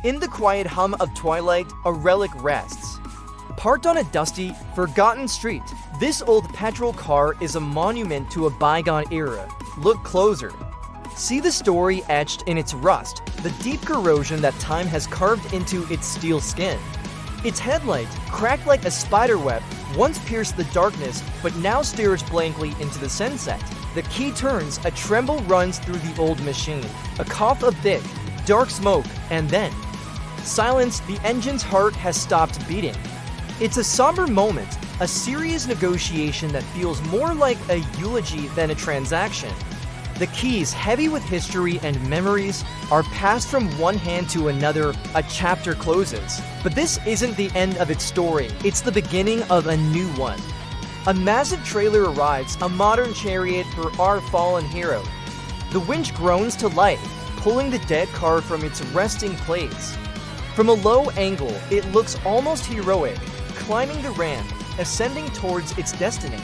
In the quiet hum of twilight, a relic rests. Parked on a dusty, forgotten street, this old petrol car is a monument to a bygone era. Look closer. See the story etched in its rust, the deep corrosion that time has carved into its steel skin. Its headlight, cracked like a spiderweb, once pierced the darkness but now stares blankly into the sunset. The key turns, a tremble runs through the old machine. A cough of thick, dark smoke, and then silence. The engine's heart has stopped beating. It's a somber moment, a serious negotiation that feels more like a eulogy than a transaction. The keys, heavy with history and memories, are passed from one hand to another. A chapter closes. But this isn't the end of its story, it's the beginning of a new one. A massive trailer arrives, a modern chariot for our fallen hero. The winch groans to life, pulling the dead car from its resting place. From a low angle, it looks almost heroic, climbing the ramp, ascending towards its destiny.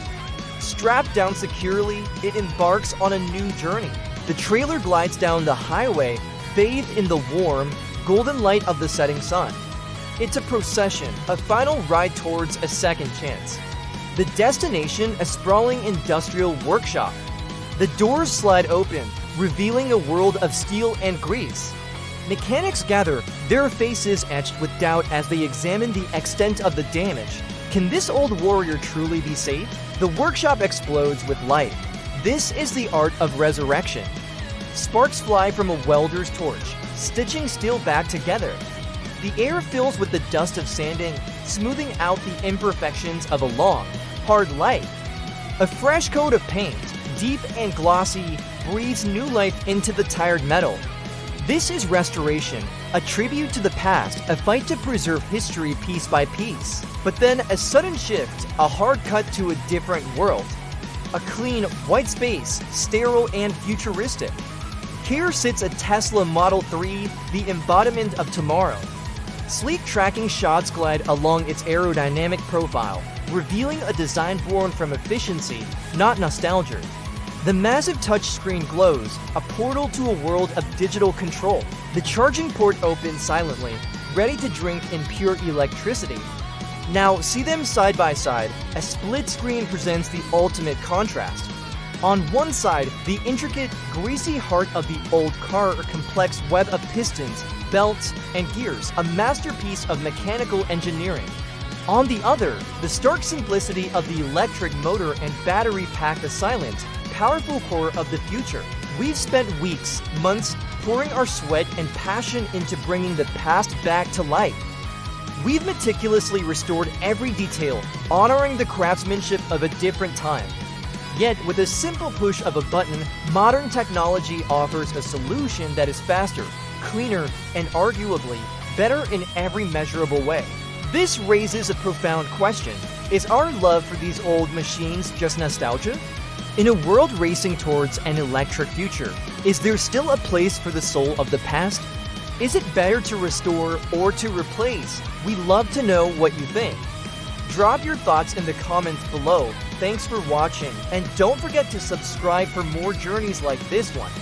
Strapped down securely, it embarks on a new journey. The trailer glides down the highway, bathed in the warm, golden light of the setting sun. It's a procession, a final ride towards a second chance. The destination, a sprawling industrial workshop. The doors slide open, revealing a world of steel and grease. Mechanics gather, their faces etched with doubt as they examine the extent of the damage. Can this old warrior truly be saved? The workshop explodes with light. This is the art of resurrection. Sparks fly from a welder's torch, stitching steel back together. The air fills with the dust of sanding, smoothing out the imperfections of a long, hard life. A fresh coat of paint, deep and glossy, breathes new life into the tired metal. This is restoration, a tribute to the past, a fight to preserve history piece by piece. But then a sudden shift, a hard cut to a different world. A clean, white space, sterile and futuristic. Here sits a Tesla Model 3, the embodiment of tomorrow. Sleek tracking shots glide along its aerodynamic profile, revealing a design born from efficiency, not nostalgia. The massive touchscreen glows, a portal to a world of digital control. The charging port opens silently, ready to drink in pure electricity. Now see them side by side. A split screen presents the ultimate contrast. On one side, the intricate, greasy heart of the old car, a complex web of pistons, belts, and gears, a masterpiece of mechanical engineering. On the other, the stark simplicity of the electric motor and battery pack, the silent, powerful core of the future. We've spent weeks, months, pouring our sweat and passion into bringing the past back to life. We've meticulously restored every detail, honoring the craftsmanship of a different time. Yet, with a simple push of a button, modern technology offers a solution that is faster, cleaner, and arguably better in every measurable way. This raises a profound question. Is our love for these old machines just nostalgia? In a world racing towards an electric future, is there still a place for the soul of the past? Is it better to restore or to replace? We'd love to know what you think. Drop your thoughts in the comments below. Thanks for watching, and don't forget to subscribe for more journeys like this one.